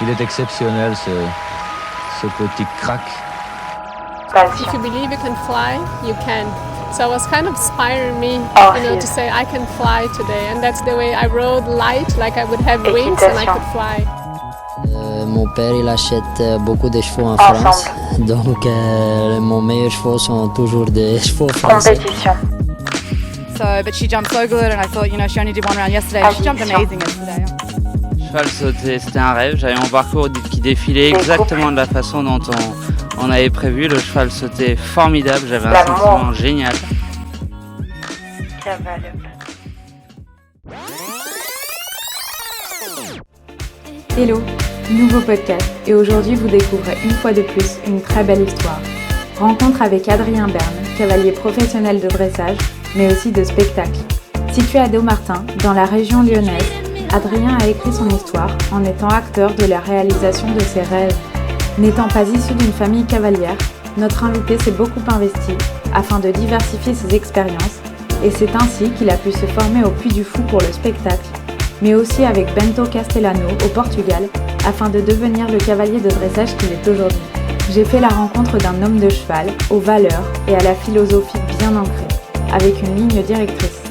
Il est exceptionnel ce petit crack. If you believe you can fly, you can. So it was kind of inspiring me, to say I can fly today. And that's the way I rode light, like I would have wings and I could fly. Mon père, il achète beaucoup de chevaux en France. Donc, mon meilleur chevaux sont toujours des chevaux français. Compétition. But she jumped so good, and I thought, she only did one round yesterday. She jumped amazing yesterday. Cheval sauté, c'était un rêve. J'avais mon parcours qui défilait exactement de la façon dont on avait prévu. Le cheval sautait formidable, j'avais un sentiment génial. Cavale. Hello, nouveau podcast et aujourd'hui vous découvrez une fois de plus une très belle histoire. Rencontre avec Adrien Berne, cavalier professionnel de dressage, mais aussi de spectacle. Situé à Dommartin, dans la région lyonnaise, Adrien a écrit son histoire en étant acteur de la réalisation de ses rêves. N'étant pas issu d'une famille cavalière, notre invité s'est beaucoup investi afin de diversifier ses expériences et c'est ainsi qu'il a pu se former au Puy du Fou pour le spectacle, mais aussi avec Bento Castellano au Portugal afin de devenir le cavalier de dressage qu'il est aujourd'hui. J'ai fait la rencontre d'un homme de cheval aux valeurs et à la philosophie bien ancrée, avec une ligne directrice,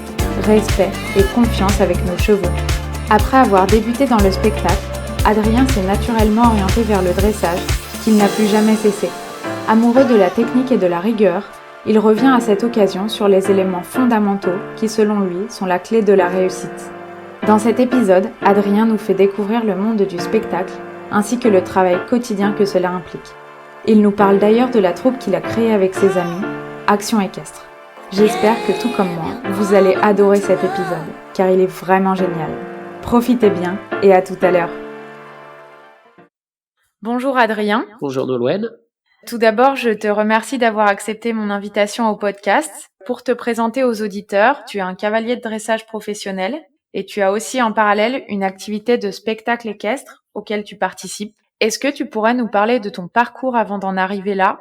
respect et confiance avec nos chevaux. Après avoir débuté dans le spectacle, Adrien s'est naturellement orienté vers le dressage, qu'il n'a plus jamais cessé. Amoureux de la technique et de la rigueur, il revient à cette occasion sur les éléments fondamentaux qui, selon lui, sont la clé de la réussite. Dans cet épisode, Adrien nous fait découvrir le monde du spectacle, ainsi que le travail quotidien que cela implique. Il nous parle d'ailleurs de la troupe qu'il a créée avec ses amis, Action Équestre. J'espère que tout comme moi, vous allez adorer cet épisode, car il est vraiment génial. Profitez bien et à tout à l'heure. Bonjour Adrien. Bonjour Nolwenn. Tout d'abord, je te remercie d'avoir accepté mon invitation au podcast. Pour te présenter aux auditeurs, tu es un cavalier de dressage professionnel et tu as aussi en parallèle une activité de spectacle équestre auquel tu participes. Est-ce que tu pourrais nous parler de ton parcours avant d'en arriver là?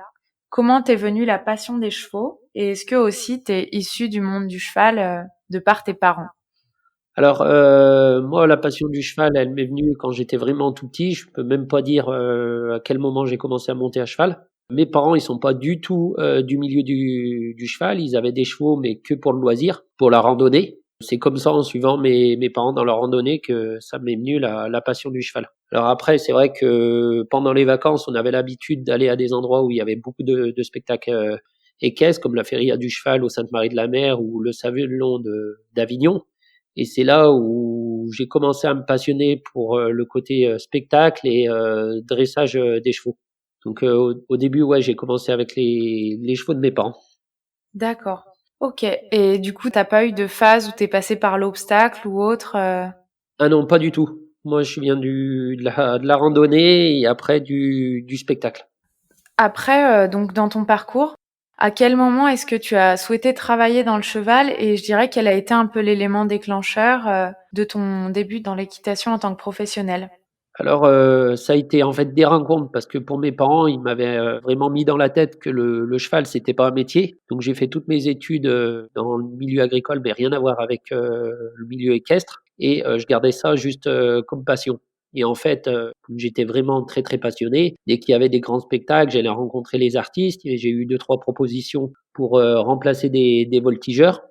Comment t'es venue la passion des chevaux? Et est-ce que aussi t'es issu du monde du cheval de par tes parents? Alors, moi, la passion du cheval, elle m'est venue quand j'étais vraiment tout petit. Je peux même pas dire à quel moment j'ai commencé à monter à cheval. Mes parents, ils sont pas du tout du milieu du cheval. Ils avaient des chevaux, mais que pour le loisir, pour la randonnée. C'est comme ça, en suivant mes parents dans leur randonnée, que ça m'est venu la passion du cheval. Alors après, c'est vrai que pendant les vacances, on avait l'habitude d'aller à des endroits où il y avait beaucoup de spectacles équestres, comme la Feria du Cheval au Sainte-Marie-de-la-Mer ou le Savillon d'Avignon. Et c'est là où j'ai commencé à me passionner pour le côté spectacle et dressage des chevaux. Donc au début, ouais, j'ai commencé avec les chevaux de mes parents. D'accord. Ok. Et du coup, t'as pas eu de phase où t'es passé par l'obstacle ou autre Ah non, pas du tout. Moi, je viens de la randonnée et après du spectacle. Après, donc dans ton parcours, à quel moment est-ce que tu as souhaité travailler dans le cheval et je dirais quel a été un peu l'élément déclencheur de ton début dans l'équitation en tant que professionnel? Alors, ça a été en fait des rencontres parce que pour mes parents, ils m'avaient vraiment mis dans la tête que le cheval, c'était pas un métier. Donc j'ai fait toutes mes études dans le milieu agricole, mais rien à voir avec le milieu équestre et je gardais ça juste comme passion. Et en fait, comme j'étais vraiment très, très passionné, dès qu'il y avait des grands spectacles, j'allais rencontrer les artistes et j'ai eu 2-3 propositions pour remplacer des voltigeurs.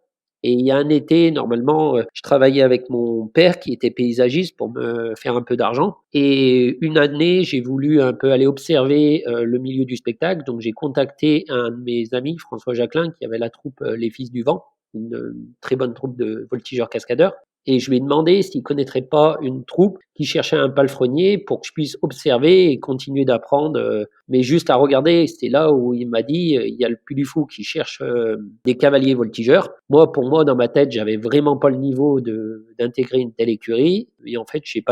Et il y a un été, normalement, je travaillais avec mon père qui était paysagiste pour me faire un peu d'argent. Et une année, j'ai voulu un peu aller observer le milieu du spectacle. Donc j'ai contacté un de mes amis, François Jacquelin, qui avait la troupe Les Fils du Vent, une très bonne troupe de voltigeurs cascadeurs. Et je lui ai demandé s'il connaîtrait pas une troupe qui cherchait un palefrenier pour que je puisse observer et continuer d'apprendre, mais juste à regarder. C'était là où il m'a dit, il y a le Puy du Fou qui cherche des cavaliers voltigeurs. Moi, pour moi, dans ma tête, j'avais vraiment pas le niveau d'intégrer une telle écurie. Et en fait, j'ai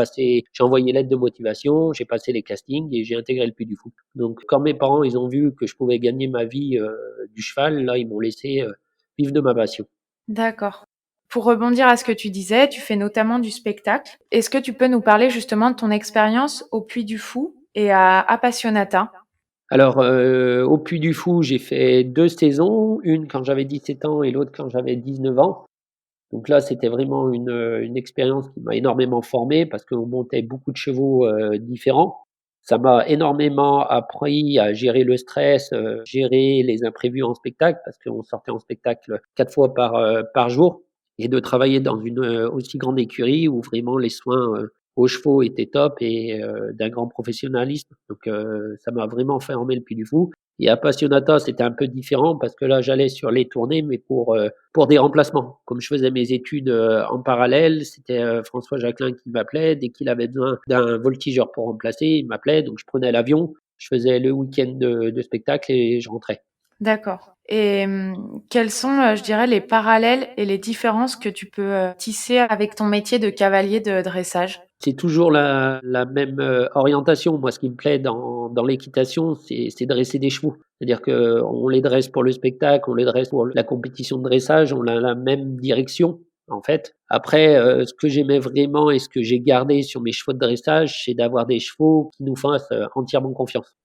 envoyé lettre de motivation, j'ai passé les castings et j'ai intégré le Puy du Fou. Donc, quand mes parents, ils ont vu que je pouvais gagner ma vie du cheval, là, ils m'ont laissé vivre de ma passion. D'accord. Pour rebondir à ce que tu disais, tu fais notamment du spectacle. Est-ce que tu peux nous parler justement de ton expérience au Puy du Fou et à Appassionata? Alors, au Puy du Fou, j'ai fait 2 saisons, une quand j'avais 17 ans et l'autre quand j'avais 19 ans. Donc là, c'était vraiment une expérience qui m'a énormément formé parce qu'on montait beaucoup de chevaux, différents. Ça m'a énormément appris à gérer le stress, gérer les imprévus en spectacle parce qu'on sortait en spectacle 4 fois par jour et de travailler dans une, aussi grande écurie où vraiment les soins, aux chevaux étaient top et d'un grand professionnalisme. Donc ça m'a vraiment formé le Puy du Fou et Appassionata, c'était un peu différent parce que là, j'allais sur les tournées mais pour des remplacements. Comme je faisais mes études, en parallèle, c'était, François Jacquelin qui m'appelait. Dès qu'il avait besoin d'un voltigeur pour remplacer, il m'appelait, donc je prenais l'avion, je faisais le week-end de spectacle et je rentrais. D'accord. Et quels sont, je dirais, les parallèles et les différences que tu peux, tisser avec ton métier de cavalier de dressage? C'est toujours la même, orientation. Moi, ce qui me plaît dans l'équitation, c'est dresser des chevaux. C'est-à-dire qu'on les dresse pour le spectacle, on les dresse pour la compétition de dressage, on a la même direction, en fait. Après, ce que j'aimais vraiment et ce que j'ai gardé sur mes chevaux de dressage, c'est d'avoir des chevaux qui nous fassent, entièrement confiance.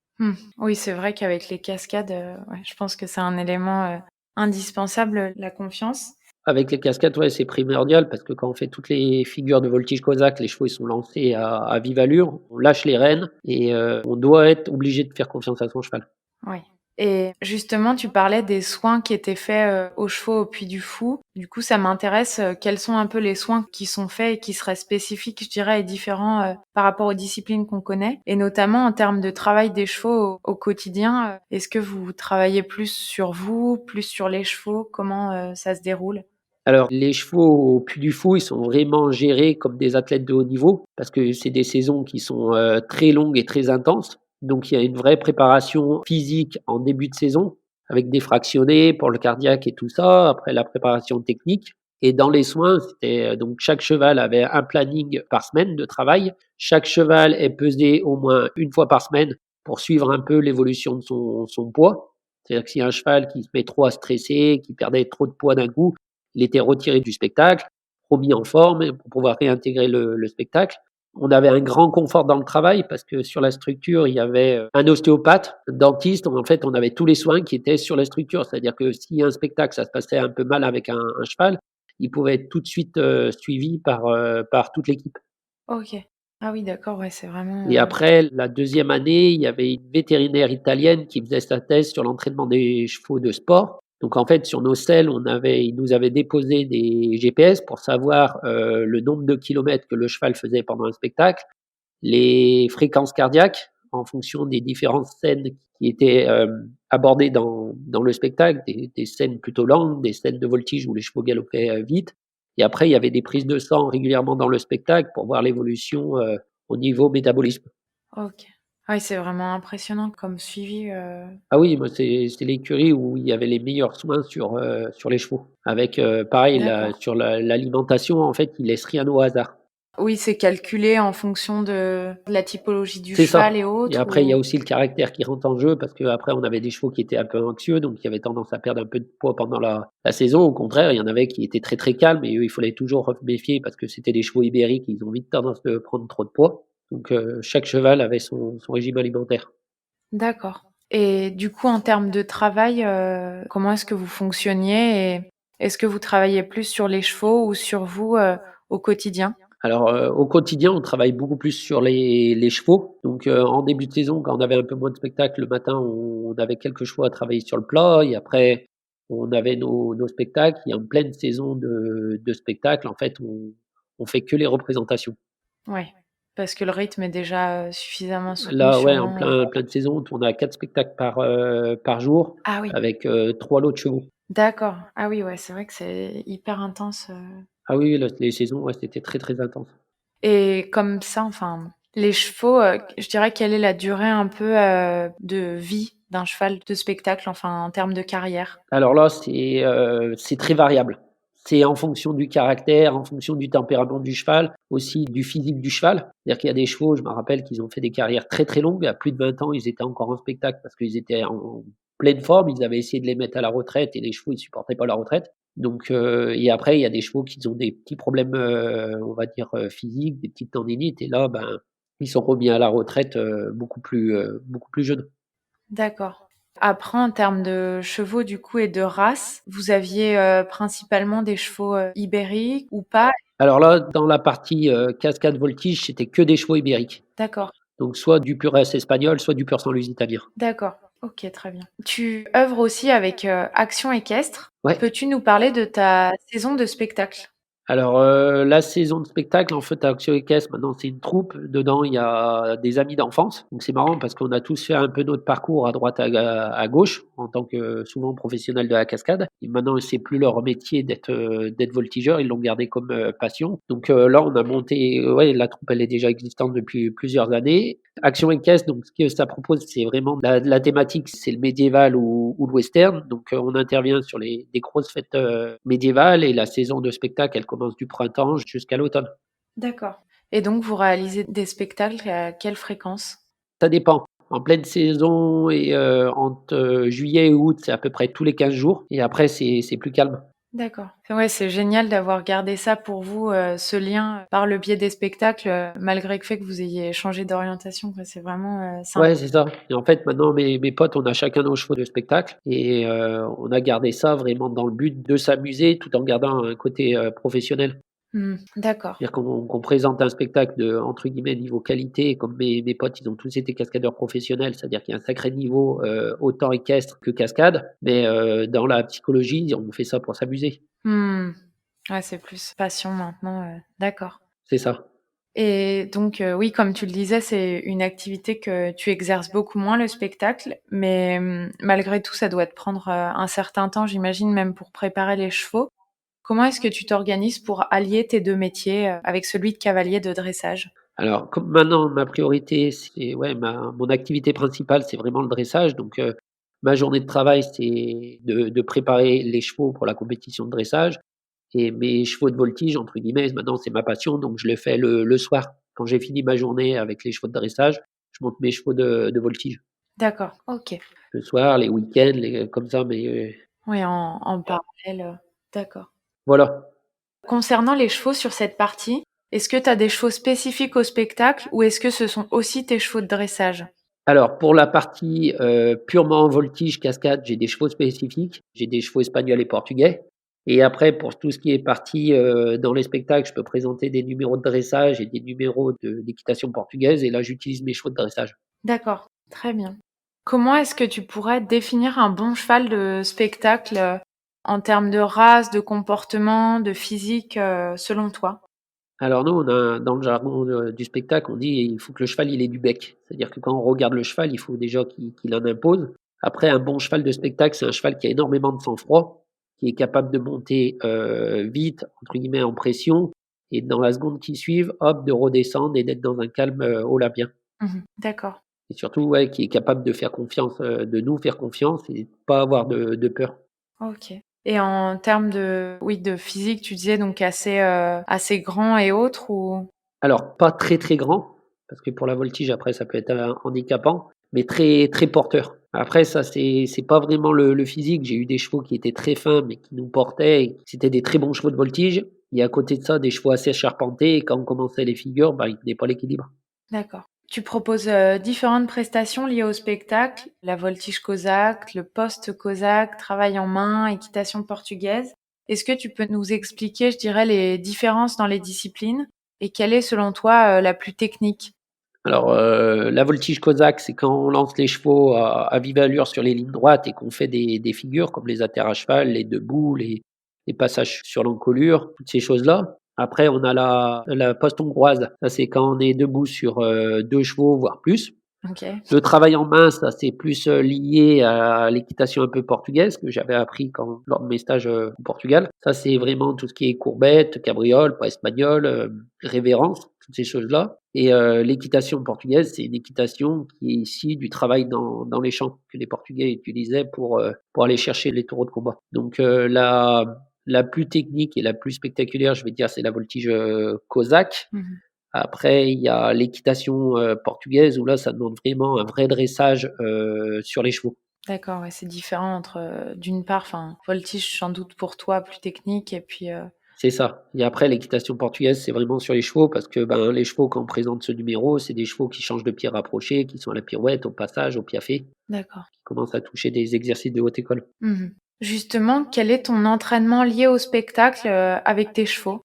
Oui, c'est vrai qu'avec les cascades, ouais, je pense que c'est un élément, indispensable, la confiance. Avec les cascades, ouais, c'est primordial parce que quand on fait toutes les figures de voltige cosaque, les chevaux ils sont lancés à vive allure, on lâche les rênes et on doit être obligé de faire confiance à son cheval. Oui. Et justement, tu parlais des soins qui étaient faits, aux chevaux au Puy du Fou. Du coup, ça m'intéresse, quels sont un peu les soins qui sont faits et qui seraient spécifiques, je dirais, et différents, par rapport aux disciplines qu'on connaît? Et notamment en termes de travail des chevaux au quotidien, est-ce que vous travaillez plus sur vous, plus sur les chevaux? Comment, ça se déroule? Alors les chevaux au Puy du Fou, ils sont vraiment gérés comme des athlètes de haut niveau parce que c'est des saisons qui sont, très longues et très intenses. Donc il y a une vraie préparation physique en début de saison avec des fractionnés pour le cardiaque et tout ça, après la préparation technique et dans les soins, c'était, donc chaque cheval avait un planning par semaine de travail. Chaque cheval est pesé au moins une fois par semaine pour suivre un peu l'évolution de son poids. C'est-à-dire que si un cheval qui se met trop à stresser, qui perdait trop de poids d'un coup, il était retiré du spectacle, remis en forme pour pouvoir réintégrer le spectacle. On avait un grand confort dans le travail parce que sur la structure, il y avait un ostéopathe, un dentiste. En fait, on avait tous les soins qui étaient sur la structure. C'est-à-dire que si un spectacle, ça se passait un peu mal avec un cheval, il pouvait être tout de suite suivi par toute l'équipe. OK. Ah oui, d'accord, ouais, c'est vraiment, Et après, la deuxième année, il y avait une vétérinaire italienne qui faisait sa thèse sur l'entraînement des chevaux de sport. Donc en fait, sur nos selles, il nous avait déposé des GPS pour savoir le nombre de kilomètres que le cheval faisait pendant un spectacle, les fréquences cardiaques en fonction des différentes scènes qui étaient abordées dans le spectacle, des scènes plutôt lentes, des scènes de voltige où les chevaux galopaient vite. Et après, il y avait des prises de sang régulièrement dans le spectacle pour voir l'évolution au niveau métabolisme. OK. Ah oui, c'est vraiment impressionnant comme suivi, Ah oui, moi, c'est l'écurie où il y avait les meilleurs soins sur les chevaux. Avec, pareil, D'accord. sur l'alimentation, en fait, ils laissent rien au hasard. Oui, c'est calculé en fonction de la typologie du C'est cheval ça. et Et autres après, il y a ou? aussi le caractère qui rentre en jeu parce qu'après, on avait des chevaux qui étaient un peu anxieux, donc qui avaient tendance à perdre un peu de poids pendant la saison. Au contraire, il y en avait qui étaient très, très calmes et eux, il fallait toujours se méfier parce que c'était des chevaux ibériques, ils ont vite tendance de prendre trop de poids. Donc, chaque cheval avait son régime alimentaire. D'accord. Et du coup, en termes de travail, comment est-ce que vous fonctionniez et est-ce que vous travaillez plus sur les chevaux ou sur vous, au quotidien? Alors, au quotidien, on travaille beaucoup plus sur les chevaux. Donc, en début de saison, quand on avait un peu moins de spectacles, le matin, on avait quelques chevaux à travailler sur le plat et après, on avait nos spectacles et en pleine saison de spectacle, en fait, on fait que les représentations. Ouais, parce que le rythme est déjà, suffisamment soutenu Là, ouais, en sûrement, pleine saison, on tourne à 4 spectacles par jour Ah oui, avec, 3 lots de chevaux. d'accord. Ah oui, ouais, c'est vrai que c'est hyper intense, Ah oui, oui, les saisons, ouais, c'était très, très intense. et comme ça, enfin, les chevaux, je dirais quelle est la durée un peu, de vie d'un cheval de spectacle, enfin, en termes de carrière? Alors là, c'est très variable. C'est en fonction du caractère, en fonction du tempérament du cheval, aussi du physique du cheval. C'est-à-dire qu'il y a des chevaux, je me rappelle qu'ils ont fait des carrières très, très longues. À plus de 20 ans, ils étaient encore en spectacle parce qu'ils étaient en pleine forme. Ils avaient essayé de les mettre à la retraite et les chevaux, ils supportaient pas la retraite. Donc, et après, il y a des chevaux qui ont des petits problèmes, on va dire, physiques, des petites tendinites. Et là, ben, ils sont remis à la retraite beaucoup plus jeunes. D'accord. Après, en termes de chevaux du coup et de race, vous aviez principalement des chevaux ibériques ou pas? Alors là, dans la partie, cascade voltige, c'était que des chevaux ibériques. D'accord, Donc soit du pur S espagnol, soit du pur Saint-Louis italien. d'accord. OK, très bien. Tu œuvres aussi avec Action Équestre. Ouais. Peux-tu nous parler de ta saison de spectacle? Alors, la saison de spectacle, en fait, à Action Équestre, maintenant, c'est une troupe. Dedans, il y a des amis d'enfance. Donc c'est marrant parce qu'on a tous fait un peu notre parcours à droite, à gauche, en tant que souvent professionnels de la cascade. Et maintenant, c'est plus leur métier d'être voltigeur, ils l'ont gardé comme, passion. Donc, là, on a monté, ouais, la troupe, elle est déjà existante depuis plusieurs années. Action Équestre, donc ce que ça propose, c'est vraiment la thématique, c'est le médiéval ou le western. Donc, on intervient sur des grosses fêtes médiévales et la saison de spectacle, elle commence du printemps jusqu'à l'automne. D'accord. Et donc, vous réalisez des spectacles à quelle fréquence? Ça dépend. En pleine saison et entre juillet et août, c'est à peu près tous les 15 jours. Et après, c'est plus calme. D'accord. Ouais, c'est génial d'avoir gardé ça pour vous, ce lien par le biais des spectacles, malgré le fait que vous ayez changé d'orientation, quoi. C'est vraiment, sympa. Ouais, c'est ça. Et en fait, maintenant, mes potes, on a chacun nos chevaux de spectacle et on a gardé ça vraiment dans le but de s'amuser tout en gardant un côté professionnel. D'accord. C'est-à-dire qu'on présente un spectacle de, entre guillemets, niveau qualité, comme mes potes, ils ont tous été cascadeurs professionnels, c'est-à-dire qu'il y a un sacré niveau, autant équestre que cascade, mais dans la psychologie, on fait ça pour s'amuser. Ouais, c'est plus passion maintenant, d'accord. C'est ça. Et donc, oui, comme tu le disais, c'est une activité que tu exerces beaucoup moins, le spectacle, mais malgré tout, ça doit te prendre, un certain temps, j'imagine, même pour préparer les chevaux. Comment est-ce que tu t'organises pour allier tes 2 métiers, avec celui de cavalier de dressage? Alors, comme maintenant ma priorité, c'est ouais, mon activité principale, c'est vraiment le dressage. Donc, ma journée de travail, c'est de préparer les chevaux pour la compétition de dressage et mes chevaux de voltige, entre guillemets, maintenant, c'est ma passion, donc je le fais le soir. Quand j'ai fini ma journée avec les chevaux de dressage, je monte mes chevaux de voltige. D'accord, OK. Le soir, les week-ends, comme ça, mais Oui, en parallèle, d'accord. voilà. Concernant les chevaux sur cette partie, est-ce que tu as des chevaux spécifiques au spectacle ou est-ce que ce sont aussi tes chevaux de dressage? Alors pour la partie, purement voltige, cascade, j'ai des chevaux spécifiques. J'ai des chevaux espagnols et portugais et après pour tout ce qui est partie, dans les spectacles, je peux présenter des numéros de dressage et des numéros d'équitation portugaise et là j'utilise mes chevaux de dressage. D'accord, très bien. Comment est-ce que tu pourrais définir un bon cheval de spectacle, en termes de race, de comportement, de physique, selon toi? Alors nous, on a dans le jargon, du spectacle, on dit: «Il faut que le cheval, il ait du bec». C'est-à-dire que quand on regarde le cheval, il faut déjà qu'il en impose. Après un bon cheval de spectacle, c'est un cheval qui a énormément de sang-froid, qui est capable de monter, «vite» entre guillemets en pression et dans la seconde qui suive, hop, de redescendre et d'être dans un calme, olympien. D'accord, Et surtout, ouais, qui est capable de faire confiance, de nous faire confiance et pas avoir de peur. OK. Et en termes de oui, de physique, tu disais donc assez grand et autres ou? Alors, pas très, très grand, parce que pour la voltige, après, ça peut être, handicapant, mais très, très porteur. Après, ça, c'est pas vraiment le physique. J'ai eu des chevaux qui étaient très fins, mais qui nous portaient et c'était des très bons chevaux de voltige. Et à côté de ça, des chevaux assez charpentés et quand on commençait les figures, bah, ils tenaient pas l'équilibre. D'accord. Tu proposes, différentes prestations liées au spectacle, la voltige cosaque, le post-cosaque, travail en main, équitation portugaise. Est-ce que tu peux nous expliquer, je dirais, les différences dans les disciplines et quelle est selon toi, la plus technique? Alors, la voltige cosaque, c'est quand on lance les chevaux à vive allure sur les lignes droites et qu'on fait des figures comme les atters à cheval, les debout, les passages sur l'encolure, toutes ces choses-là. Après, on a la poste hongroise. Ça, c'est quand on est debout sur, 2 chevaux, voire plus. OK. Le travail en main, ça, c'est plus, lié à l'équitation un peu portugaise que j'avais appris lors de mes stages, au Portugal. Ça, c'est vraiment tout ce qui est courbette, cabriole, pas espagnol, révérence, toutes ces choses-là et l'équitation portugaise, c'est une équitation qui est issue du travail dans les champs que les Portugais utilisaient pour aller chercher les taureaux de combat. Donc la plus technique et la plus spectaculaire, je vais dire, c'est la voltige, cosaque. Après, il y a l'équitation, portugaise où là, ça demande vraiment un vrai dressage, sur les chevaux. D'accord, ouais, c'est différent entre, d'une part, enfin, voltige sans doute pour toi plus technique et puis, C'est ça. Et après, l'équitation portugaise, c'est vraiment sur les chevaux parce que ben, les chevaux, quand on présente ce numéro, c'est des chevaux qui changent de pied rapproché, qui sont à la pirouette, au passage, au piafé, D'accord. qui commencent à toucher des exercices de haute école. Justement, quel est ton entraînement lié au spectacle avec tes chevaux?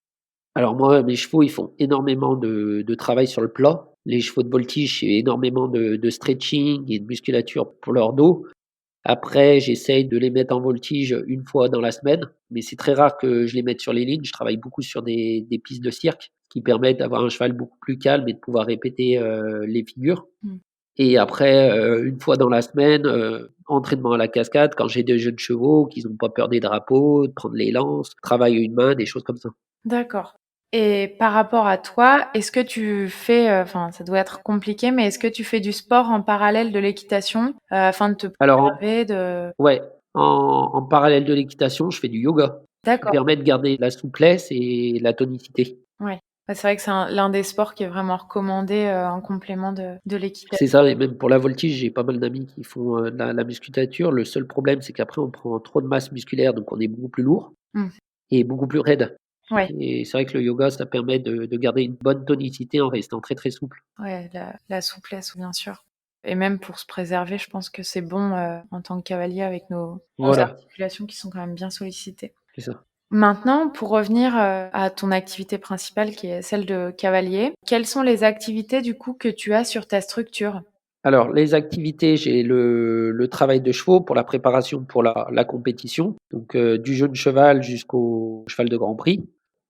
Alors moi, mes chevaux, ils font énormément de travail sur le plat. Les chevaux de voltige, c'est énormément de stretching et de musculature pour leur dos. Après, j'essaye de les mettre en voltige une fois dans la semaine, mais c'est très rare que je les mette sur les lignes. Je travaille beaucoup sur des pistes de cirque qui permettent d'avoir un cheval beaucoup plus calme et de pouvoir répéter les figures. Mmh. Et après, une fois dans la semaine, entraînement à la cascade quand j'ai des jeunes chevaux qui n'ont pas peur des drapeaux, de prendre les lances, travail à une main, des choses comme ça. D'accord. Et par rapport à toi, est-ce que tu fais, enfin, ça doit être compliqué, mais est-ce que tu fais du sport en parallèle de l'équitation, afin de te Alors préserver de ouais, en parallèle de l'équitation, je fais du yoga qui d'accord, permet de garder la souplesse et la tonicité. ouais. Bah, c'est vrai que c'est l'un des sports qui est vraiment recommandé, en complément de l'équitation. C'est ça et même pour la voltige, j'ai pas mal d'amis qui font, de la musculature. Le seul problème, c'est qu'après on prend trop de masse musculaire, donc on est beaucoup plus lourd Mmh. et beaucoup plus raide Ouais, et c'est vrai que le yoga, ça permet de garder une bonne tonicité en restant très, très souple. ouais, la souplesse, bien sûr. Et même pour se préserver, je pense que c'est bon, en tant que cavalier avec nos Voilà, articulations qui sont quand même bien sollicitées. c'est ça. Maintenant, pour revenir, à ton activité principale qui est celle de cavalier, quelles sont les activités du coup que tu as sur ta structure? Alors les activités, j'ai le travail de chevaux pour la préparation pour la compétition, donc du jeune cheval jusqu'au cheval de Grand Prix.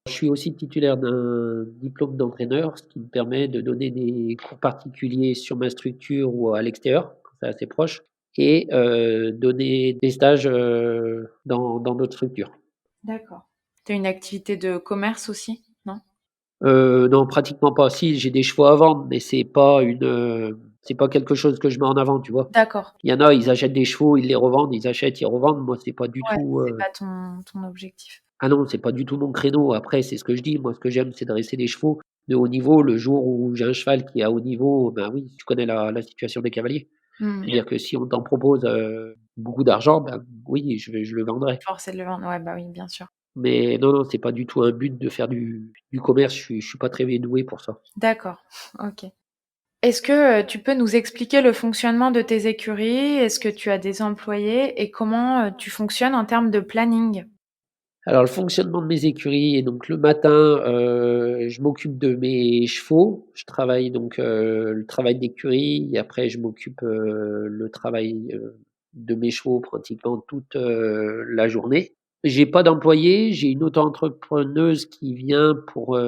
Je suis aussi titulaire d'un diplôme d'entraîneur, ce qui me permet de donner des cours particuliers sur ma structure ou à l'extérieur, quand c'est assez proche et donner des stages, dans d'autres structures. D'accord. Tu as une activité de commerce aussi, non? Non, pratiquement pas. Si, j'ai des chevaux à vendre, mais c'est pas quelque chose que je mets en avant, tu vois? D'accord. Il y en a, ils achètent des chevaux, ils les revendent, ils achètent, ils revendent. Moi, c'est pas du Ouais, tout, c'est pas ton objectif. ah non, c'est pas du tout mon créneau. Après, c'est ce que je dis, moi, ce que j'aime, c'est dresser des chevaux de haut niveau. Le jour où j'ai un cheval qui est à haut niveau, ben oui, tu connais la situation des cavaliers. Mmh. C'est-à-dire que si on t'en propose, beaucoup d'argent, ben oui, je le vendrai. Forcer de le vendre, ouais, bah, oui, bien sûr. Mais non, non, c'est pas du tout un but de faire du commerce. Je suis pas très doué pour ça. D'accord, OK. Est-ce que, tu peux nous expliquer le fonctionnement de tes écuries? Est-ce que tu as des employés et comment, tu fonctionnes en termes de planning? Alors le fonctionnement de mes écuries et donc le matin, je m'occupe de mes chevaux. Je travaille donc, le travail d'écurie et après je m'occupe, le travail, de mes chevaux pratiquement toute, la journée. J'ai pas d'employé, j'ai une auto-entrepreneuse qui vient pour,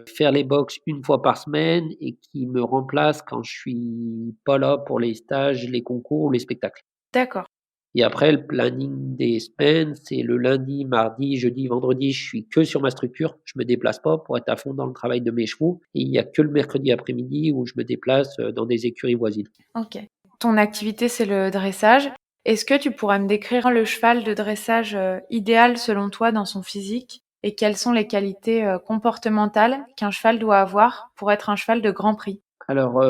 faire les box une fois par semaine et qui me remplace quand je suis pas là pour les stages, les concours ou les spectacles. D'accord, Et après, le planning des semaines, c'est le lundi, mardi, jeudi, vendredi, je suis que sur ma structure. Je me déplace pas pour être à fond dans le travail de mes chevaux. Et il y a que le mercredi après-midi où je me déplace dans des écuries voisines. OK. Ton activité, c'est le dressage. Est-ce que tu pourrais me décrire le cheval de dressage, idéal selon toi dans son physique? Et quelles sont les qualités, comportementales qu'un cheval doit avoir pour être un cheval de Grand Prix? Alors,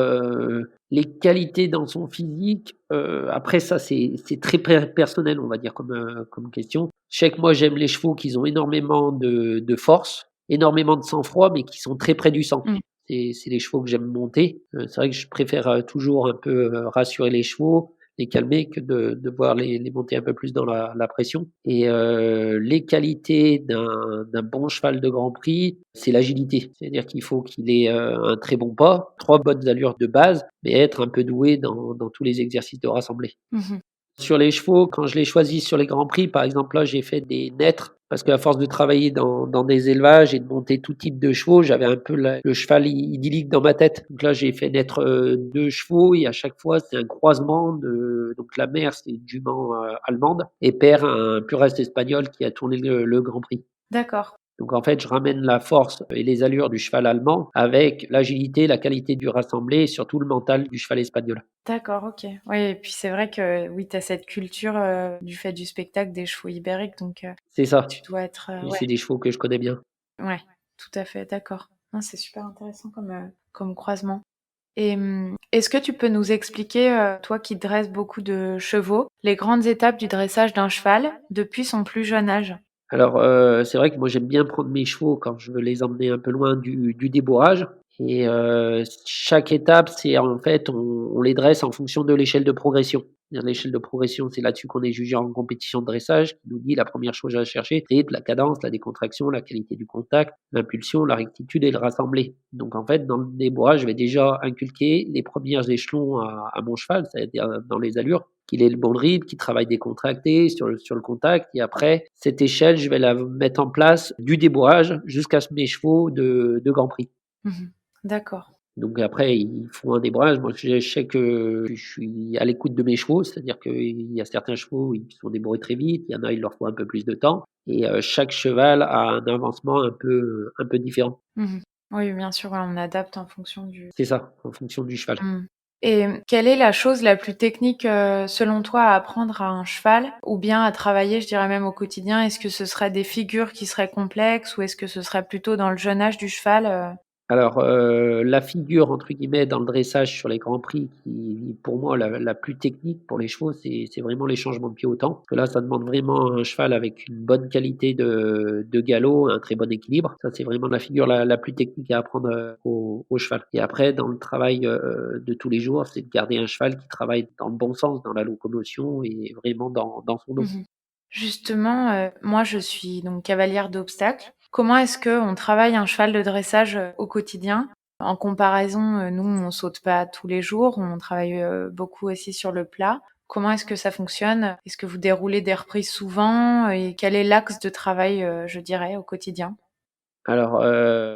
les qualités dans son physique, après ça, c'est très personnel, on va dire, comme question. Je sais que moi, j'aime les chevaux qui ont énormément de force, énormément de sang-froid, mais qui sont très près du sang. Mmh. C'est les chevaux que j'aime monter. C'est vrai que je préfère, toujours un peu, rassurer les chevaux, les calmer que de devoir les monter un peu plus dans la pression et les qualités d'un bon cheval de Grand Prix, c'est l'agilité. C'est-à-dire qu'il faut qu'il ait, un très bon pas, 3 bonnes allures de base, mais être un peu doué dans tous les exercices de rassemblée. Mmh. Sur les chevaux, quand je les choisis sur les grands prix, par exemple, là, j'ai fait des naîtres parce qu'à force de travailler dans des élevages et de monter tout type de chevaux, j'avais un peu le cheval idyllique dans ma tête. Donc là, j'ai fait naître 2 chevaux et à chaque fois, c'est un croisement de donc la mère, c'est une jument, allemande et père, un pur reste espagnol qui a tourné le Grand Prix. D'accord. Donc en fait, je ramène la force et les allures du cheval allemand avec l'agilité, la qualité du rassemblé et surtout le mental du cheval espagnol. D'accord, OK. Oui et puis c'est vrai que, oui, tu as cette culture, du fait du spectacle des chevaux ibériques donc C'est ça tu dois être, et ouais, c'est des chevaux que je connais bien. ouais, tout à fait, d'accord. Non, c'est super intéressant comme croisement et est-ce que tu peux nous expliquer, toi qui dresses beaucoup de chevaux, les grandes étapes du dressage d'un cheval depuis son plus jeune âge? Alors, c'est vrai que moi j'aime bien prendre mes chevaux quand je veux les emmener un peu loin du débourrage et chaque étape, c'est en fait, on les dresse en fonction de l'échelle de progression. C'est-à-dire l'échelle de progression, c'est là-dessus qu'on est jugé en compétition de dressage, qui nous dit la première chose à chercher, c'est la cadence, la décontraction, la qualité du contact, l'impulsion, la rectitude et le rassemblé. Donc en fait, dans le débourrage, je vais déjà inculquer les premiers échelons à mon cheval, c'est-à-dire dans les allures, qu'il ait le bon rythme, qu'il travaille décontracté sur le contact et après, cette échelle, je vais la mettre en place du débourrage jusqu'à mes chevaux de Grand Prix. Mmh. D'accord. Donc après, ils font un débrayage. Moi, je sais que je suis à l'écoute de mes chevaux, c'est-à-dire qu'il y a certains chevaux, ils sont débourrés très vite, il y en a, il leur faut un peu plus de temps et chaque cheval a un avancement un peu différent. Mmh. Oui, bien sûr, ouais, on adapte en fonction du C'est ça, en fonction du cheval. et quelle est la chose la plus technique, selon toi, à apprendre à un cheval ou bien à travailler, je dirais même au quotidien? Est-ce que ce serait des figures qui seraient complexes ou est-ce que ce serait plutôt dans le jeune âge du cheval? Alors, la figure entre guillemets dans le dressage sur les grands prix qui pour moi la plus technique pour les chevaux, c'est vraiment les changements de pied au temps. Parce que là, ça demande vraiment un cheval avec une bonne qualité de galop, un très bon équilibre. Ça, c'est vraiment la figure la plus technique à apprendre, au cheval. Et après dans le travail, de tous les jours, c'est de garder un cheval qui travaille dans le bon sens, dans la locomotion et vraiment dans son dos. Mmh. Justement, moi je suis donc cavalière d'obstacles. Comment est-ce qu'on travaille un cheval de dressage, au quotidien? En comparaison, nous on saute pas tous les jours, on travaille, beaucoup aussi sur le plat. Comment est-ce que ça fonctionne? Est-ce que vous déroulez des reprises souvent et quel est l'axe de travail, je dirais, au quotidien? Alors,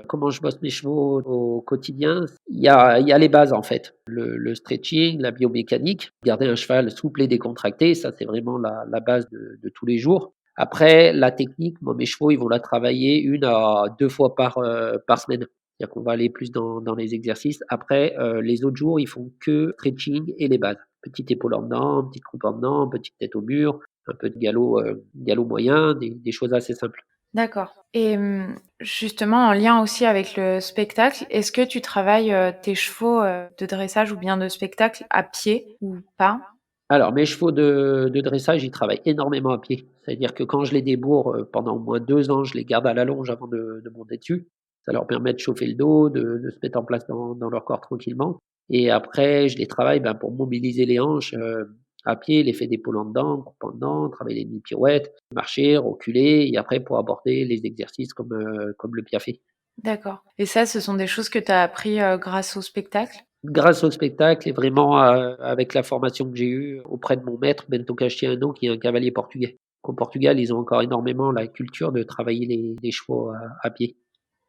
comment je bosse mes chevaux au quotidien? Il y a les bases, en fait. Le stretching, la biomécanique, garder un cheval souple et décontracté, ça, c'est vraiment la base de tous les jours. Après, la technique, moi, mes chevaux, ils vont la travailler 1 à 2 fois par semaine. C'est-à-dire qu'on va aller plus dans les exercices. Après, les autres jours, ils font que stretching et les bases. Petite épaule en dedans, petite croupe en dedans, petite tête au mur, un peu de galop moyen, des choses assez simples. D'accord et justement en lien aussi avec le spectacle, est-ce que tu travailles, tes chevaux, de dressage ou bien de spectacle à pied ou pas? Alors, mes chevaux de dressage, ils travaillent énormément à pied. C'est-à-dire que quand je les débourre, pendant au moins 2 ans, je les garde à la longe avant de monter dessus. Ça leur permet de chauffer le dos, de se mettre en place dans leur corps tranquillement et après, je les travaille, ben, pour mobiliser les hanches, à pied, l'effet d'épaule en dedans, croupe en dedans, travailler les demi-pirouettes, marcher, reculer et après pour aborder les exercices comme le piaffe. D'accord et ça, ce sont des choses que tu as appris, grâce au spectacle? Grâce au spectacle et vraiment, avec la formation que j'ai eue auprès de mon maître Bento Castiano qui est un cavalier portugais. Au Portugal, ils ont encore énormément la culture de travailler les chevaux à pied.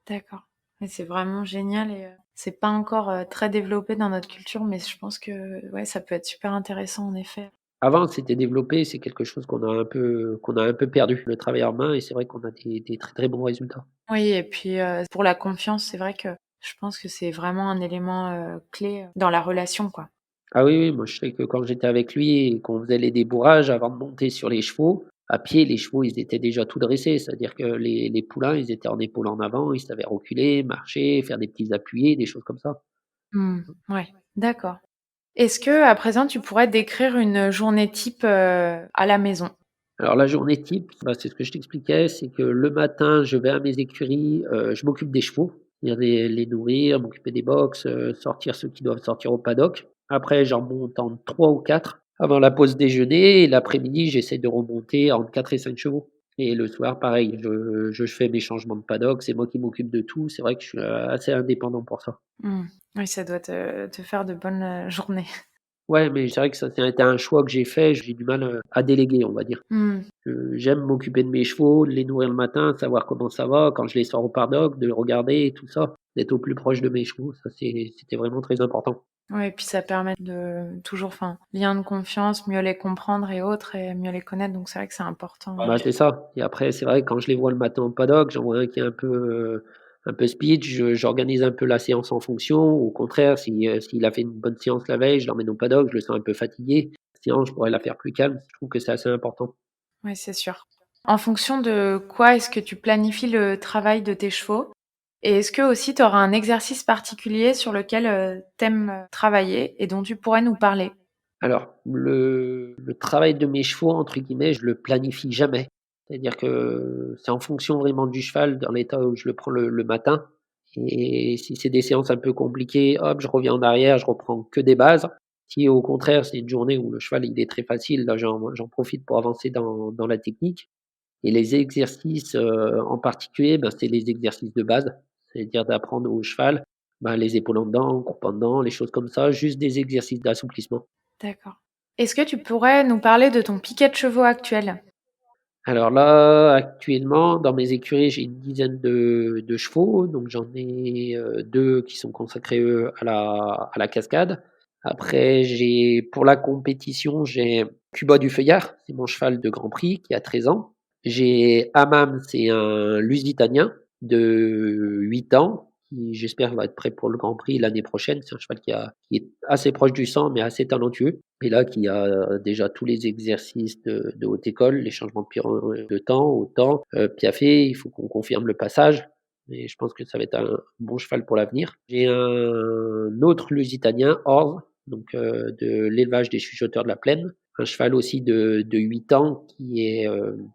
D'accord et c'est vraiment génial et c'est pas encore, très développé dans notre culture, mais je pense que, ouais, ça peut être super intéressant en effet. Avant, c'était développé, c'est quelque chose qu'on a un peu perdu, le travail en main et c'est vrai qu'on a des très, très bons résultats. Oui et puis, pour la confiance, c'est vrai que je pense que c'est vraiment un élément, clé, dans la relation, quoi. Ah oui, oui, moi je sais que quand j'étais avec lui et qu'on faisait les débourrages avant de monter sur les chevaux, à pied, les chevaux, ils étaient déjà tout dressés. C'est-à-dire que les poulains, ils étaient en épaule en avant, ils savaient reculer, marcher, faire des petits appuyés, des choses comme ça. Mmh. Ouais, d'accord. Est-ce que à présent, tu pourrais décrire une journée type, à la maison? Alors la journée type, bah, c'est ce que je t'expliquais, c'est que le matin, je vais à mes écuries, je m'occupe des chevaux, c'est-à-dire les nourrir, m'occuper des box, sortir ceux qui doivent sortir au paddock. Après, j'en monte en 3 ou 4 avant la pause déjeuner et l'après-midi, j'essaie de remonter entre 4 et 5 chevaux. Et le soir, pareil, je fais mes changements de paddock, c'est moi qui m'occupe de tout. C'est vrai que je suis, assez indépendant pour ça. Mmh. Oui, ça doit te faire de bonnes, journées. Ouais, mais c'est vrai que ça a été un choix que j'ai fait, j'ai du mal, à déléguer, on va dire. Mmh. J'aime m'occuper de mes chevaux, de les nourrir le matin, savoir comment ça va, quand je les sors au paddock, de les regarder et tout ça, d'être au plus proche de mes chevaux, ça c'était vraiment très important. Ouais et puis ça permet de toujours enfin, lien de confiance, mieux les comprendre et autres et mieux les connaître, donc c'est vrai que c'est important. Bah, c'est ça et après c'est vrai que quand je les vois le matin au paddock, j'en vois un qui est un peu speed, j'organise un peu la séance en fonction. Au contraire, s'il a fait une bonne séance la veille, je l'emmène au paddock, je le sens un peu fatigué. La séance, je pourrais la faire plus calme, je trouve que c'est assez important. Ouais, c'est sûr. En fonction de quoi est-ce que tu planifies le travail de tes chevaux? Et est-ce que aussi tu auras un exercice particulier sur lequel, tu aimes, travailler et dont tu pourrais nous parler? Alors, le travail de mes chevaux, entre guillemets, je le planifie jamais. C'est-à-dire que c'est en fonction vraiment du cheval, dans l'état où je le prends le matin. Et si c'est des séances un peu compliquées, hop, je reviens en arrière, je reprends que des bases. Si au contraire, c'est une journée où le cheval il est très facile, là j'en profite pour avancer dans la technique. Et les exercices en particulier, c'est les exercices de base, c'est-à-dire d'apprendre au cheval les épaules en dedans, croupe en dedans, les choses comme ça, juste des exercices d'assouplissement. D'accord. Est-ce que tu pourrais nous parler de ton piquet de chevaux actuel? Alors là, actuellement, dans mes écuries, j'ai une dizaine de chevaux, donc j'en ai 2 qui sont consacrés, à la cascade. Après, pour la compétition, j'ai Cuba du Feuillard, c'est mon cheval de Grand Prix qui a 13 ans. J'ai Hammam, c'est un Lusitanien de 8 ans, qui j'espère va être prêt pour le Grand Prix l'année prochaine. C'est un cheval qui est assez proche du 100, mais assez talentueux. Et là, qui a déjà tous les exercices de haute école, les changements de temps au temps, piaffé, il faut qu'on confirme le passage. Mais je pense que ça va être un bon cheval pour l'avenir. J'ai un autre Lusitanien, Orz, donc de l'élevage des chuchoteurs de la plaine. Un cheval aussi de 8 ans qui est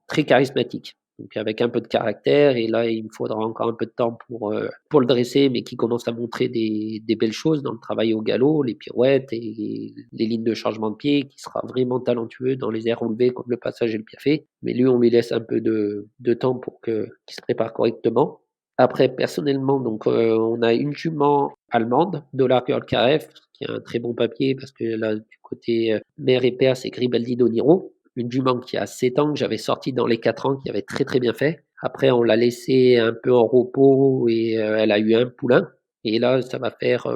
très charismatique, donc avec un peu de caractère. Et là, il me faudra encore un peu de temps pour le dresser, mais qui commence à montrer des belles choses dans le travail au galop, les pirouettes et les lignes de changement de pied, qui sera vraiment talentueux dans les airs relevés comme le passage et le piaffé. Mais lui, on lui laisse un peu de temps pour qu'il se prépare correctement. Après, personnellement, donc on a une jument allemande, Dollar Girl KF, qui a un très bon papier parce que là, du côté mère et père, c'est Gribaldi Doniro. Une jument qui a 7 ans, que j'avais sorti dans les 4 ans, qui avait très très bien fait. Après, on l'a laissée un peu en repos et elle a eu un poulain. Et là, ça va faire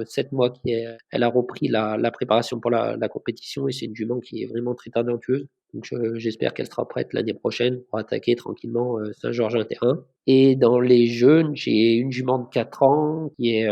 7 mois qu'elle a repris la préparation pour la compétition et c'est une jument qui est vraiment très talentueuse. Donc j'espère qu'elle sera prête l'année prochaine pour attaquer tranquillement Saint-Georges-un-Terrain. Et dans les jeunes, j'ai une jument de 4 ans qui est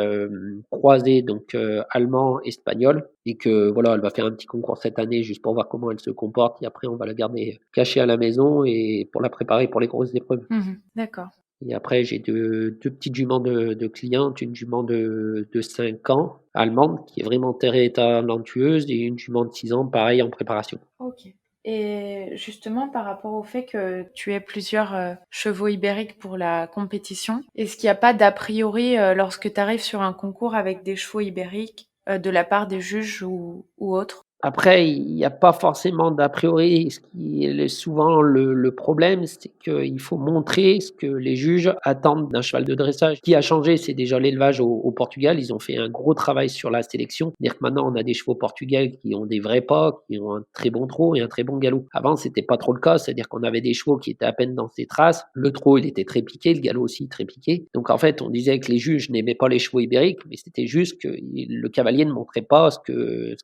croisée, donc allemand-espagnol. Et que voilà, elle va faire un petit concours cette année juste pour voir comment elle se comporte. Et après, on va la garder cachée à la maison et pour la préparer pour les grosses épreuves. D'accord. Et après, j'ai deux petites juments de clientes, une jument de 5 ans, allemande, qui est vraiment très talentueuse, et une jument de 6 ans, pareil, en préparation. Ok. Et justement, par rapport au fait que tu aies plusieurs chevaux ibériques pour la compétition, est-ce qu'il n'y a pas d'a priori lorsque tu arrives sur un concours avec des chevaux ibériques de la part des juges ou autres? Après, il n'y a pas forcément d'a priori. Ce qui est souvent le problème, c'est qu'il faut montrer ce que les juges attendent d'un cheval de dressage. Ce qui a changé, c'est déjà l'élevage au Portugal. Ils ont fait un gros travail sur la sélection. C'est-à-dire que maintenant, on a des chevaux portugais qui ont des vrais pas, qui ont un très bon trot et un très bon galop. Avant, c'était pas trop le cas. C'est-à-dire qu'on avait des chevaux qui étaient à peine dans ses traces. Le trot, il était très piqué, le galop aussi très piqué. Donc, en fait, on disait que les juges n'aimaient pas les chevaux ibériques, mais c'était juste que le cavalier ne montrait pas ce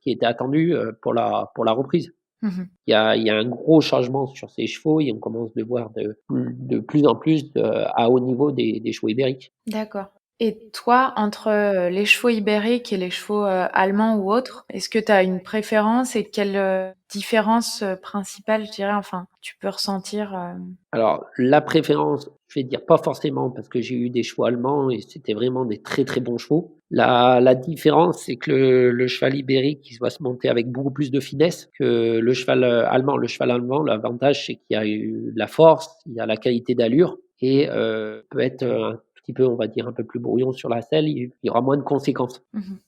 qui était attendu pour la reprise. Mhm. Il y a un gros changement sur ces chevaux et on commence de voir de plus en plus à haut niveau des chevaux ibériques. D'accord. Et toi, entre les chevaux ibériques et les chevaux allemands ou autres, est-ce que tu as une préférence et quelle différence principale, je dirais, enfin, tu peux ressentir Alors, la préférence, je vais dire pas forcément parce que j'ai eu des chevaux allemands et c'était vraiment des très très bons chevaux. La différence, c'est que le cheval ibérique, il va se monter avec beaucoup plus de finesse que le cheval allemand. Le cheval allemand, l'avantage, c'est qu'il y a eu de la force, il y a la qualité d'allure et peut être un petit peu, on va dire, un peu plus brouillon sur la selle, il y aura moins de conséquences.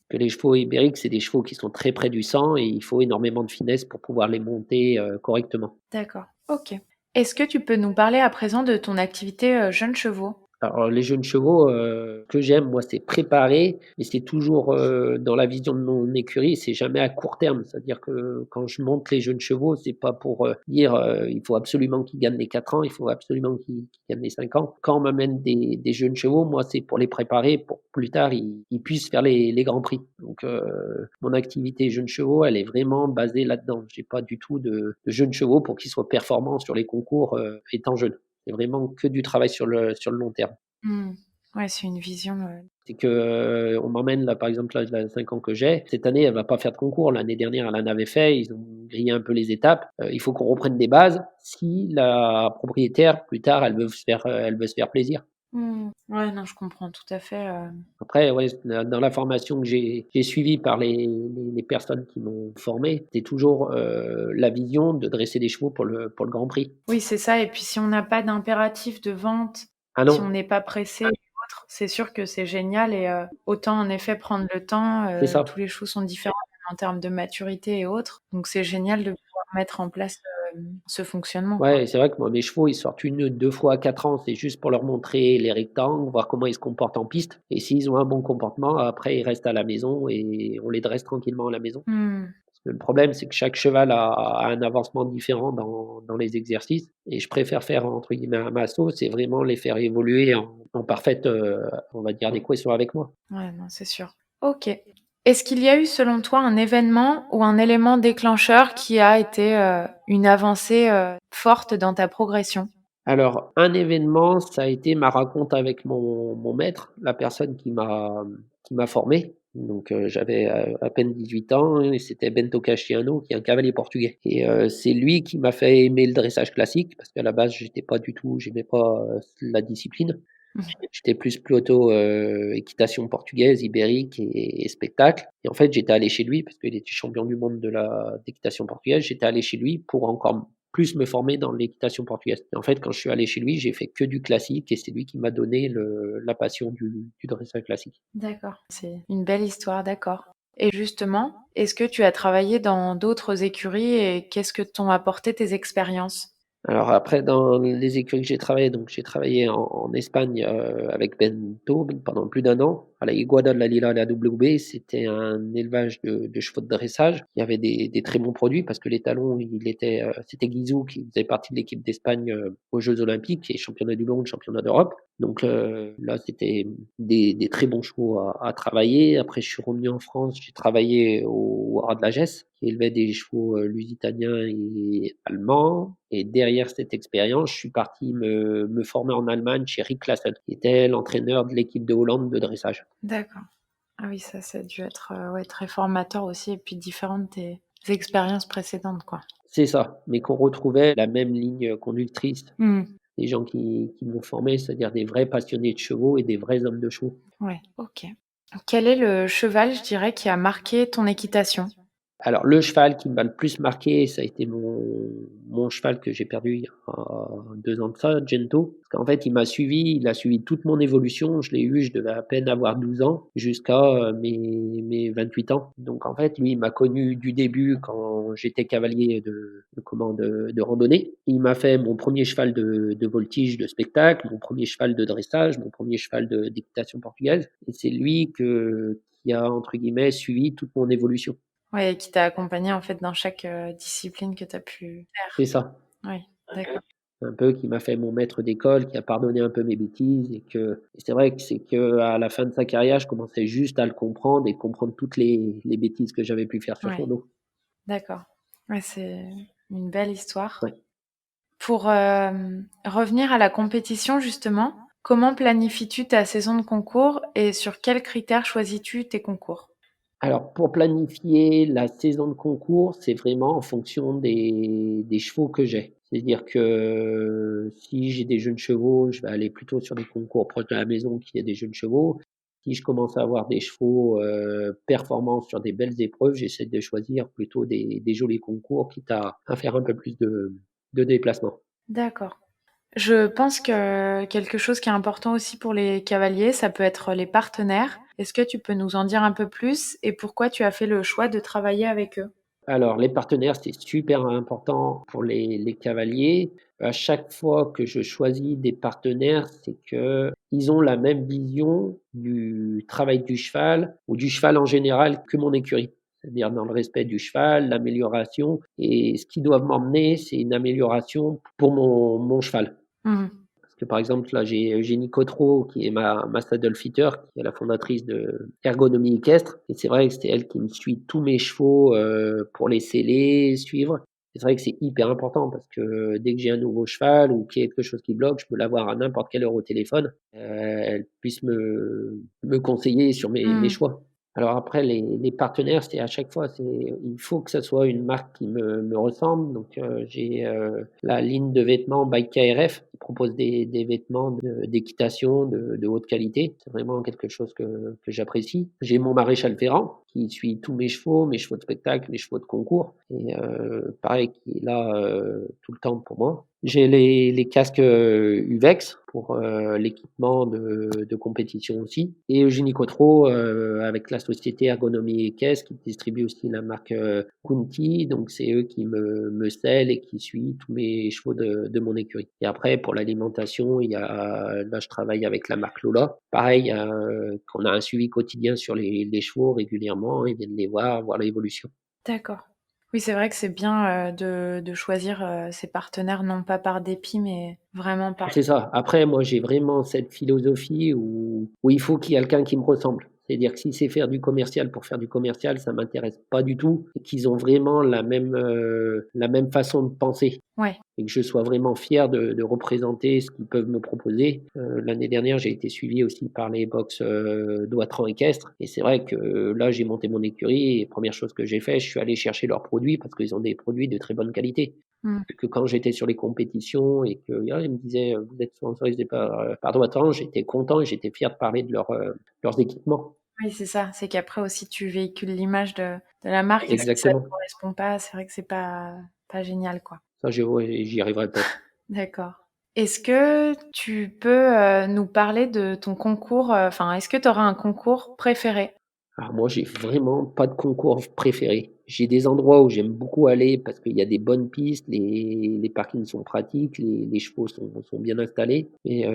Que les chevaux ibériques, c'est des chevaux qui sont très près du sang et il faut énormément de finesse pour pouvoir les monter correctement. D'accord. Ok. Est-ce que tu peux nous parler à présent de ton activité jeunes chevaux? Alors les jeunes chevaux, que j'aime moi, c'est préparer, mais c'est toujours, dans la vision de mon écurie, c'est jamais à court terme. C'est-à-dire que quand je monte les jeunes chevaux, c'est pas pour, dire, il faut absolument qu'ils gagnent les 4 ans, il faut absolument qu'ils gagnent les 5 ans. Quand on m'amène des jeunes chevaux, moi, c'est pour les préparer pour que plus tard ils puissent faire les grands prix. Donc mon activité jeunes chevaux, elle est vraiment basée là-dedans. J'ai pas du tout de jeunes chevaux pour qu'ils soient performants sur les concours, étant jeunes. C'est vraiment que du travail sur le long terme. Ouais, c'est une vision. C'est que on m'emmène là, par exemple, là, 5 ans que j'ai. Cette année, elle va pas faire de concours. L'année dernière, elle en avait fait. Ils ont grillé un peu les étapes. Il faut qu'on reprenne des bases. Si la propriétaire, plus tard, elle veut se faire plaisir. Ouais, non, je comprends tout à fait. Après, ouais, dans la formation que j'ai suivie par les personnes qui m'ont formé, c'était toujours, la vision de dresser des chevaux pour le Grand Prix. Oui, c'est ça. Et puis, si on n'a pas d'impératif de vente, Ah si on non, n'est pas pressé ou autre, c'est sûr que c'est génial. Et autant en effet prendre le temps. c'est ça. Tous les chevaux sont différents en termes de maturité et autres. Donc, c'est génial de pouvoir mettre en place ce fonctionnement, quoi. Ouais, et c'est vrai que moi, mes chevaux, ils sortent 1 ou 2 fois à 4 ans. C'est juste pour leur montrer les rectangles, voir comment ils se comportent en piste. Et s'ils ont un bon comportement, après, ils restent à la maison et on les dresse tranquillement à la maison. Parce que le problème, c'est que chaque cheval a un avancement différent dans les exercices. Et je préfère faire, entre guillemets, un masso, c'est vraiment les faire évoluer en parfaite, on va dire, adéquation avec moi. Ouais, non, c'est sûr. Ok. Est-ce qu'il y a eu, selon toi, un événement ou un élément déclencheur qui a été une avancée forte dans ta progression? Alors, un événement, ça a été ma rencontre avec mon maître, la personne qui m'a formé. Donc, j'avais à peine 18 ans et c'était Bento Castiano, qui est un cavalier portugais. Et c'est lui qui m'a fait aimer le dressage classique, parce qu'à la base, j'aimais pas la discipline. J'étais plus plutôt équitation portugaise, ibérique et spectacle. Et en fait, j'étais allé chez lui parce qu'il était champion du monde d'équitation portugaise. J'étais allé chez lui pour encore plus me former dans l'équitation portugaise. Et en fait, quand je suis allé chez lui, j'ai fait que du classique et c'est lui qui m'a donné la passion du dressage classique. D'accord. C'est une belle histoire, d'accord. Et justement, est-ce que tu as travaillé dans d'autres écuries et qu'est-ce que t'ont apporté tes expériences? Alors après, dans les écuries que j'ai travaillé, donc j'ai travaillé en Espagne avec Bento pendant plus d'1 an, à la Iguada de la Lila à la WB. C'était un élevage de chevaux de dressage. Il y avait des très bons produits parce que l'étalon, c'était Guizou qui faisait partie de l'équipe d'Espagne aux Jeux Olympiques et championnat du monde, championnat d'Europe. Donc là, c'était des très bons chevaux à travailler. Après, je suis revenu en France, j'ai travaillé au Haras de la Gesse, qui élevait des chevaux lusitaniens et allemands. Et derrière cette expérience, je suis parti me former en Allemagne chez Rick Classen, qui était l'entraîneur de l'équipe de Hollande de dressage. D'accord. Ah oui, ça a dû être ouais, très formateur aussi et puis différent de tes expériences précédentes, quoi. C'est ça, mais qu'on retrouvait la même ligne conductrice. Des gens qui m'ont formé, c'est-à-dire des vrais passionnés de chevaux et des vrais hommes de chevaux. Ouais, ok. Quel est le cheval, je dirais, qui a marqué ton équitation? Alors, le cheval qui m'a le plus marqué, ça a été mon cheval que j'ai perdu il y a 2 ans de ça, Gento. Parce qu'en fait, il a suivi toute mon évolution. Je l'ai eu, je devais à peine avoir 12 ans jusqu'à mes 28 ans. Donc, en fait, lui, il m'a connu du début quand j'étais cavalier de randonnée. Il m'a fait mon premier cheval de voltige de spectacle, mon premier cheval de dressage, mon premier cheval d'équitation portugaise. Et c'est lui qui a, entre guillemets, suivi toute mon évolution. Ouais, et qui t'a accompagné en fait dans chaque discipline que tu as pu C'est faire. ça. Oui, d'accord. Un peu qui m'a fait mon maître d'école, qui a pardonné un peu mes bêtises et c'est vrai que c'est qu'à la fin de sa carrière, je commençais juste à le comprendre et comprendre toutes les bêtises que j'avais pu faire sur son Ouais, dos. d'accord. Ouais, c'est une belle histoire. Ouais. Pour revenir à la compétition justement, comment planifies-tu ta saison de concours et sur quels critères choisis-tu tes concours? Alors pour planifier la saison de concours, c'est vraiment en fonction des chevaux que j'ai. C'est-à-dire que si j'ai des jeunes chevaux, je vais aller plutôt sur des concours proches de la maison qui a des jeunes chevaux. Si je commence à avoir des chevaux performants sur des belles épreuves, j'essaie de choisir plutôt des jolis concours, quitte à faire un peu plus de déplacements. D'accord. Je pense que quelque chose qui est important aussi pour les cavaliers, ça peut être les partenaires. Est-ce que tu peux nous en dire un peu plus et pourquoi tu as fait le choix de travailler avec eux? Alors, les partenaires, c'est super important pour les cavaliers. À chaque fois que je choisis des partenaires, c'est que ils ont la même vision du travail du cheval ou du cheval en général que mon écurie. C'est-à-dire dans le respect du cheval, l'amélioration. Et ce qu'ils doivent m'emmener, c'est une amélioration pour mon cheval. Mmh. Parce que par exemple, là, j'ai Eugénie Cotreau, qui est ma saddle fitter, qui est la fondatrice de Ergonomie Équestre. Et c'est vrai que c'est elle qui me suit tous mes chevaux pour les sceller, suivre. C'est vrai que c'est hyper important parce que dès que j'ai un nouveau cheval ou qu'il y a quelque chose qui bloque, je peux l'avoir à n'importe quelle heure au téléphone. Elle puisse me conseiller sur mes choix. Alors après, les partenaires, c'est à chaque fois, il faut que ça soit une marque qui me ressemble. Donc j'ai la ligne de vêtements by KRF, qui propose des vêtements d'équitation de haute qualité. C'est vraiment quelque chose que j'apprécie. J'ai mon maréchal Ferrand qui suit tous mes chevaux de spectacle, mes chevaux de concours et pareil qui est là tout le temps pour moi. J'ai les casques Uvex pour l'équipement de compétition aussi. Et Eugénie Cotreau avec la société Ergonomie et Caisse qui distribue aussi la marque Kunti. Donc c'est eux qui me scellent et qui suivent tous mes chevaux de mon écurie. Et après pour l'alimentation, là je travaille avec la marque Lola. Pareil, qu'on a un suivi quotidien sur les chevaux régulièrement, ils viennent les voir l'évolution. D'accord. Oui, c'est vrai que c'est bien de choisir ses partenaires, non pas par dépit, mais vraiment par... C'est ça. Après, moi, j'ai vraiment cette philosophie où il faut qu'il y ait quelqu'un qui me ressemble. C'est-à-dire que si c'est faire du commercial pour faire du commercial, ça m'intéresse pas du tout. Et qu'ils ont vraiment la même façon de penser. Ouais. Et que je sois vraiment fier de représenter ce qu'ils peuvent me proposer. L'année dernière, j'ai été suivi aussi par les box Doitran équestre. Et c'est vrai que là, j'ai monté mon écurie et première chose que j'ai fait, je suis allé chercher leurs produits parce qu'ils ont des produits de très bonne qualité. Que quand j'étais sur les compétitions et qu'ils me disaient vous êtes sponsorisé par Doitran, j'étais content et j'étais fier de parler de leurs équipements. Oui, c'est ça. C'est qu'après aussi, tu véhicules l'image de la marque. Et si ça Exactement. ne correspond pas, c'est vrai que c'est pas génial, quoi. Ça, j'y arriverai pas. D'accord. Est-ce que tu peux nous parler de ton concours, est-ce que tu auras un concours préféré? Alors moi, j'ai vraiment pas de concours préféré. J'ai des endroits où j'aime beaucoup aller parce qu'il y a des bonnes pistes, les parkings sont pratiques, les chevaux sont bien installés. Mais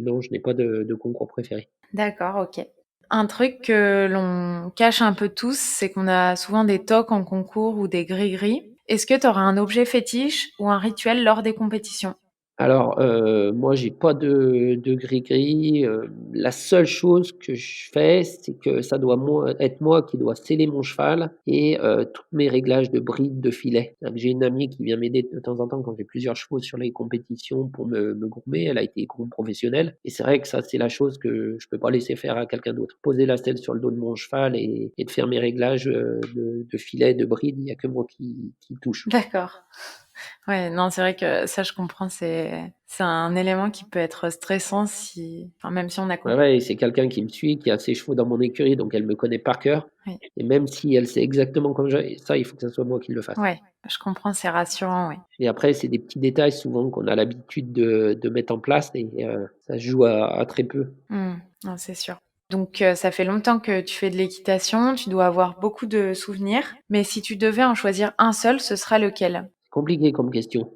non, je n'ai pas de concours préféré. D'accord, ok. Un truc que l'on cache un peu tous, c'est qu'on a souvent des tocs en concours ou des gris-gris. Est-ce que tu auras un objet fétiche ou un rituel lors des compétitions? Alors, moi, j'ai pas de gris-gris. La seule chose que je fais, c'est que ça doit être moi qui dois sceller mon cheval et tous mes réglages de bride, de filet. J'ai une amie qui vient m'aider de temps en temps quand j'ai plusieurs chevaux sur les compétitions pour me groomer. Elle a été groom professionnelle et c'est vrai que ça, c'est la chose que je peux pas laisser faire à quelqu'un d'autre. Poser la selle sur le dos de mon cheval et de faire mes réglages de filet, de bride, il y a que moi qui touche. D'accord. Ouais, non, c'est vrai que ça, je comprends, c'est un élément qui peut être stressant même si on a compris. Ouais, c'est quelqu'un qui me suit, qui a ses chevaux dans mon écurie, donc elle me connaît par cœur. Oui. Et même si elle sait exactement comme ça, il faut que ça soit moi qui le fasse. Ouais, je comprends, c'est rassurant, oui. Et après, c'est des petits détails souvent qu'on a l'habitude de mettre en place et ça se joue à très peu. Non, c'est sûr. Donc, ça fait longtemps que tu fais de l'équitation, tu dois avoir beaucoup de souvenirs, mais si tu devais en choisir un seul, ce sera lequel? C'est compliqué comme question.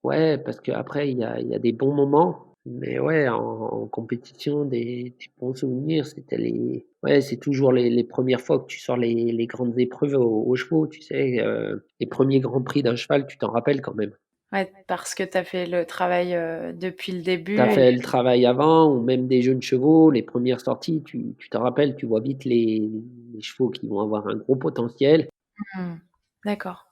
Ouais, parce qu'après, il y a des bons moments. Mais ouais, en compétition, des bons souvenirs, c'est toujours les premières fois que tu sors les grandes épreuves aux chevaux, tu sais, les premiers grands prix d'un cheval, tu t'en rappelles quand même. Ouais, parce que tu as fait le travail depuis le début. Tu as fait le travail avant, ou même des jeunes chevaux, les premières sorties, tu t'en rappelles, tu vois vite les chevaux qui vont avoir un gros potentiel. D'accord.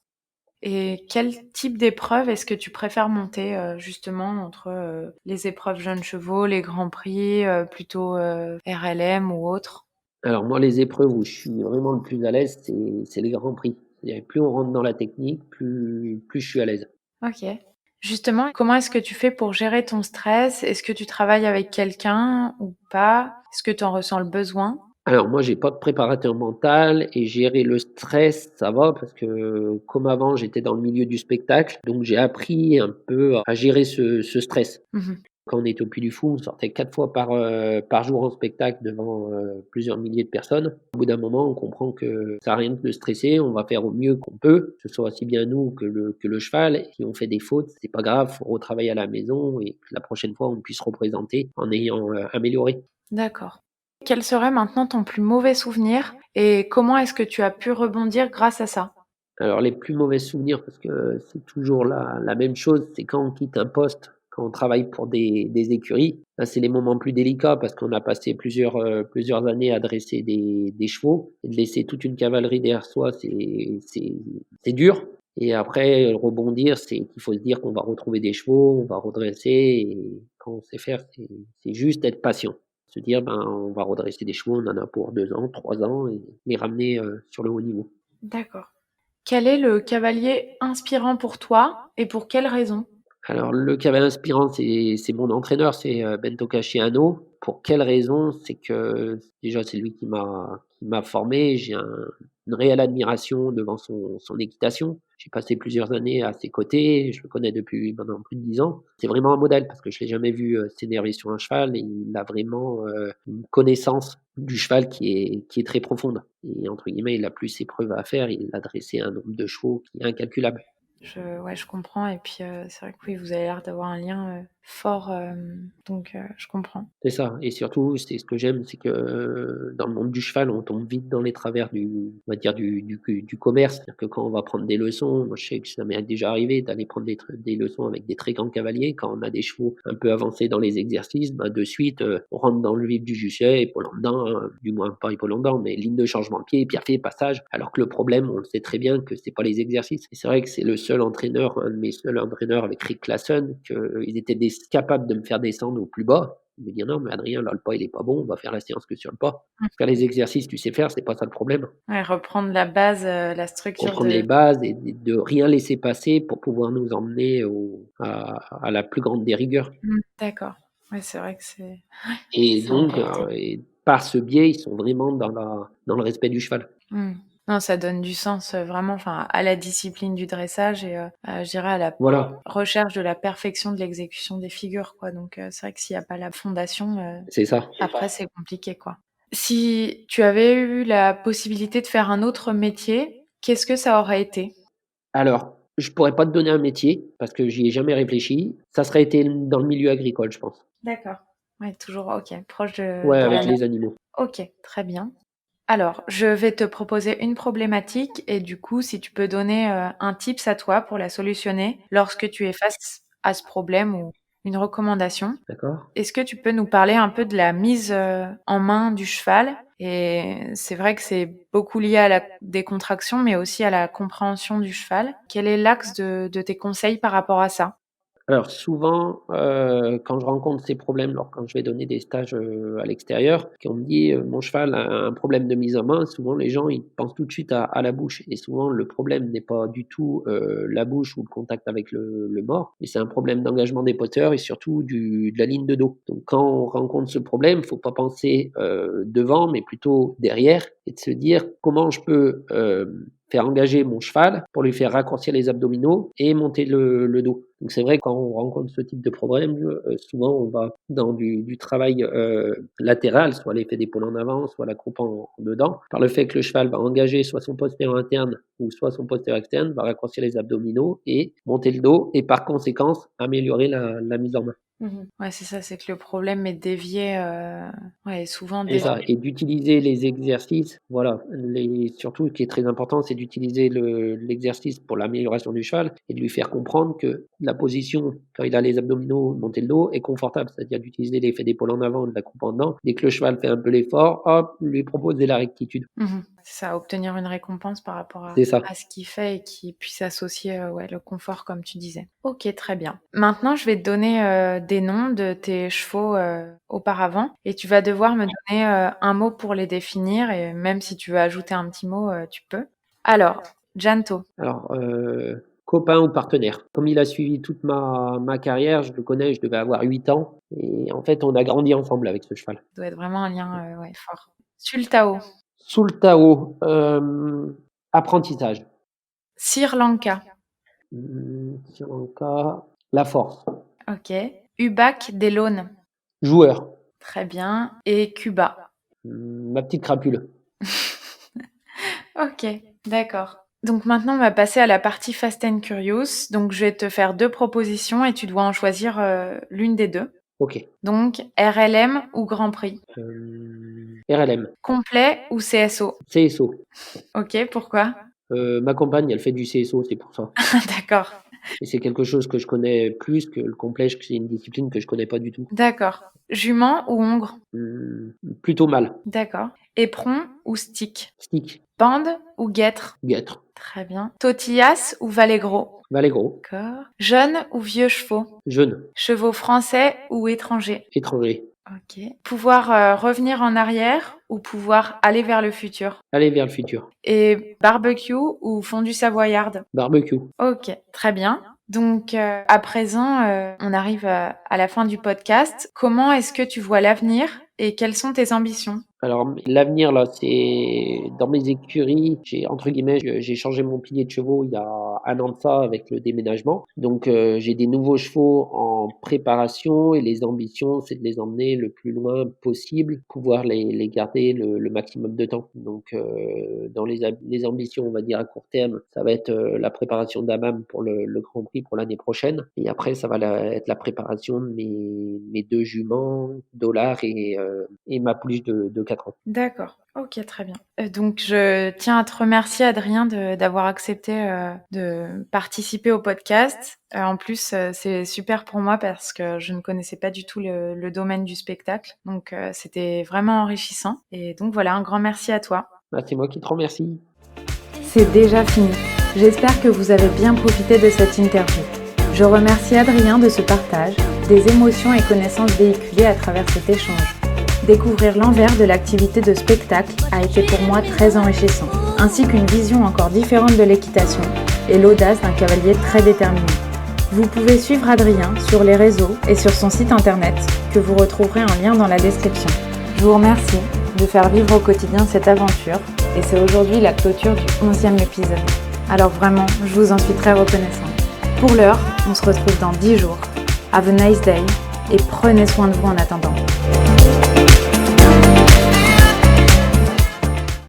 Et quel type d'épreuve est-ce que tu préfères monter justement entre les épreuves jeunes chevaux, les grands prix, plutôt RLM ou autres? Alors moi, les épreuves où je suis vraiment le plus à l'aise, c'est les grands prix. C'est-à-dire, plus on rentre dans la technique, plus je suis à l'aise. Ok. Justement, comment est-ce que tu fais pour gérer ton stress? Est-ce que tu travailles avec quelqu'un ou pas? Est-ce que tu en ressens le besoin? Alors moi, j'ai pas de préparateur mental et gérer le stress, ça va parce que comme avant, j'étais dans le milieu du spectacle, donc j'ai appris un peu à gérer ce stress. Quand on était au Puy du Fou, on sortait 4 fois par jour en spectacle devant plusieurs milliers de personnes. Au bout d'un moment, on comprend que ça sert à rien de stresser, on va faire au mieux qu'on peut, que ce soit aussi bien nous que le cheval. Et si on fait des fautes, c'est pas grave, faut retravailler à la maison et que la prochaine fois, on puisse représenter en ayant amélioré. D'accord. Quel serait maintenant ton plus mauvais souvenir et comment est-ce que tu as pu rebondir grâce à ça? Alors les plus mauvais souvenirs, parce que c'est toujours la même chose, c'est quand on quitte un poste, quand on travaille pour des écuries. Là, c'est les moments plus délicats parce qu'on a passé plusieurs années à dresser des chevaux et de laisser toute une cavalerie derrière soi, c'est dur. Et après, rebondir, c'est qu'il faut se dire qu'on va retrouver des chevaux, on va redresser et quand on sait faire, c'est juste être patient. Se dire, on va redresser des chevaux, on en a pour 2 ans, 3 ans et les ramener sur le haut niveau. D'accord. Quel est le cavalier inspirant pour toi et pour quelle raison? Alors le cavalier inspirant, c'est mon entraîneur, c'est, Bento Casciano. Pour quelle raison? C'est que déjà c'est lui qui m'a formé. J'ai une réelle admiration devant son équitation. J'ai passé plusieurs années à ses côtés, je le connais depuis maintenant plus de 10 ans. C'est vraiment un modèle parce que je l'ai jamais vu, s'énerver sur un cheval et il a vraiment, une connaissance du cheval qui est très profonde et entre guillemets, «il a plus ses preuves à faire», il a dressé un nombre de chevaux qui est incalculable. Ouais, je comprends et puis, c'est vrai que oui, vous avez l'air d'avoir un lien, fort, donc je comprends. C'est ça et surtout, c'est ce que j'aime, c'est que, dans le monde du cheval, on tombe vite dans les travers on va dire du commerce. C'est-à-dire que quand on va prendre des leçons, moi je sais que ça m'est déjà arrivé d'aller prendre des leçons avec des très grands cavaliers. Quand on a des chevaux un peu avancés dans les exercices, bah, de suite, on rentre dans le vif du sujet, épaule en dedans, du moins pas épaule en dedans, mais ligne de changement de pied, piaffe, passage. Alors que le problème, on le sait très bien que c'est pas les exercices et c'est vrai que c'est le seul entraîneur, un de mes seuls entraîneurs avec Rick Classen, qu'ils étaient capables de me faire descendre au plus bas. Il me dit: «Non mais Adrien, là le pas il est pas bon, on va faire la séance que sur le pas. Faire les exercices tu sais faire, c'est pas ça le problème». Ouais, reprendre la base, la structure Comprendre les bases et de rien laisser passer pour pouvoir nous emmener à la plus grande des rigueurs D'accord. Ouais, c'est vrai que et c'est donc important. et par ce biais, ils sont vraiment dans le respect du cheval. Mmh. Non, ça donne du sens, vraiment, enfin, à la discipline du dressage et je dirais à la Voilà, recherche de la perfection de l'exécution des figures, quoi. Donc c'est vrai que s'il y a pas la fondation, c'est ça. après c'est compliqué, quoi. Si tu avais eu la possibilité de faire un autre métier, qu'est-ce que ça aurait été? Alors, je pourrais pas te donner un métier parce que j'y ai jamais réfléchi. Ça serait été dans le milieu agricole, je pense. D'accord. Ouais, toujours OK, proche Ouais, de la avec nature. les animaux. OK, très bien. Alors, je vais te proposer une problématique et du coup, si tu peux donner, un tips à toi pour la solutionner lorsque tu es face à ce problème ou une recommandation. D'accord? Est-ce que tu peux nous parler un peu de la mise, en main du cheval? Et c'est vrai que c'est beaucoup lié à la décontraction, mais aussi à la compréhension du cheval. Quel est l'axe de tes conseils par rapport à ça? Alors souvent, quand je rencontre ces problèmes, quand je vais donner des stages, à l'extérieur, qu'on me dit, «Mon cheval a un problème de mise en main», souvent les gens, ils pensent tout de suite à la bouche et souvent le problème n'est pas du tout, la bouche ou le contact avec le mors, mais c'est un problème d'engagement des poteurs et surtout de la ligne de dos. Donc quand on rencontre ce problème, faut pas penser, devant, mais plutôt derrière et de se dire: «Comment je peux, faire engager mon cheval pour lui faire raccourcir les abdominaux et monter le dos». Donc c'est vrai quand on rencontre ce type de problème, souvent on va dans du travail, latéral, soit l'effet d'épaule en avant, soit la croupe en dedans. Par le fait que le cheval va engager soit son postérieur interne ou soit son postérieur externe, va raccourcir les abdominaux et monter le dos et par conséquence améliorer la mise en main. Mmh. Ouais, c'est ça, c'est que le problème est dévié, ouais, souvent C'est ça dévié. et d'utiliser les exercices, voilà, surtout ce qui est très important, c'est d'utiliser l'exercice pour l'amélioration du cheval et de lui faire comprendre que la position, quand il a les abdominaux, monter le dos, est confortable. C'est-à-dire d'utiliser l'effet d'épaule en avant, de la croupe en dedans. Dès que le cheval fait un peu l'effort, hop, lui proposer la rectitude. Mmh. C'est ça, obtenir une récompense par rapport C'est ça. à ce qu'il fait et qu'il puisse associer, ouais, le confort comme tu disais. OK, très bien. Maintenant, je vais te donner, des noms de tes chevaux, auparavant et tu vas devoir me donner, un mot pour les définir et même si tu veux ajouter un petit mot, tu peux. Alors, Janto. Alors, copain ou partenaire. Comme il a suivi toute ma carrière, je le connais, je devais avoir 8 ans et en fait, on a grandi ensemble avec ce cheval. Ça doit être vraiment un lien, ouais, fort. Sultao. Sultao, apprentissage. Sri Lanka. Sri Lanka, la force. OK. Ubac Delone. Joueur, Très bien et Cuba. ma petite crapule. OK, d'accord. Donc maintenant, on va passer à la partie Fast and Curious. Donc je vais te faire 2 propositions et tu dois en choisir, l'une des 2. OK. Donc RLM ou Grand Prix? RLM, Complet ou CSO? CSO. OK, pourquoi? Ma compagne, elle fait du CSO, c'est pour ça D'accord, et c'est quelque chose que je connais plus que le complet, c'est une discipline que je connais pas du tout. d'accord. Jument ou Hongre? Plutôt mal. D'accord. Éperon ou Stick? Stick, Bande ou Guêtre? guêtre, Très bien. Tortillas ou Valet gros? valet gros, D'accord. Jeunes ou vieux chevaux? jeune, Chevaux français ou étrangers? étranger. OK. Pouvoir, revenir en arrière ou pouvoir aller vers le futur? Aller vers le futur. Et barbecue ou fondue savoyarde? Barbecue. OK, très bien. Donc, à présent, on arrive à la fin du podcast. Comment est-ce que tu vois l'avenir et quelles sont tes ambitions? Alors l'avenir là, c'est dans mes écuries, j'ai changé mon pilier de chevaux il y a 1 an de ça avec le déménagement. Donc j'ai des nouveaux chevaux en préparation et les ambitions, c'est de les emmener le plus loin possible, pouvoir les garder le maximum de temps. Donc dans les ambitions, on va dire à court terme, ça va être la préparation d'Hammam pour le Grand Prix pour l'année prochaine. Et après, ça va être la préparation de mes 2 juments, Dollar et ma pouliche de 4 ans. D'accord, ok, très bien. Donc je tiens à te remercier Adrien d'avoir accepté de participer au podcast. En plus, c'est super pour moi parce que je ne connaissais pas du tout le domaine du spectacle. Donc c'était vraiment enrichissant. Et donc voilà, un grand merci à toi. C'est moi qui te remercie. C'est déjà fini. J'espère que vous avez bien profité de cette interview. Je remercie Adrien de ce partage, des émotions et connaissances véhiculées à travers cet échange. Découvrir l'envers de l'activité de spectacle a été pour moi très enrichissant, ainsi qu'une vision encore différente de l'équitation et l'audace d'un cavalier très déterminé. Vous pouvez suivre Adrien sur les réseaux et sur son site internet que vous retrouverez en lien dans la description. Je vous remercie de faire vivre au quotidien cette aventure et c'est aujourd'hui la clôture du 11e épisode. Alors vraiment, je vous en suis très reconnaissante. Pour l'heure, on se retrouve dans 10 jours. Have a nice day et prenez soin de vous en attendant.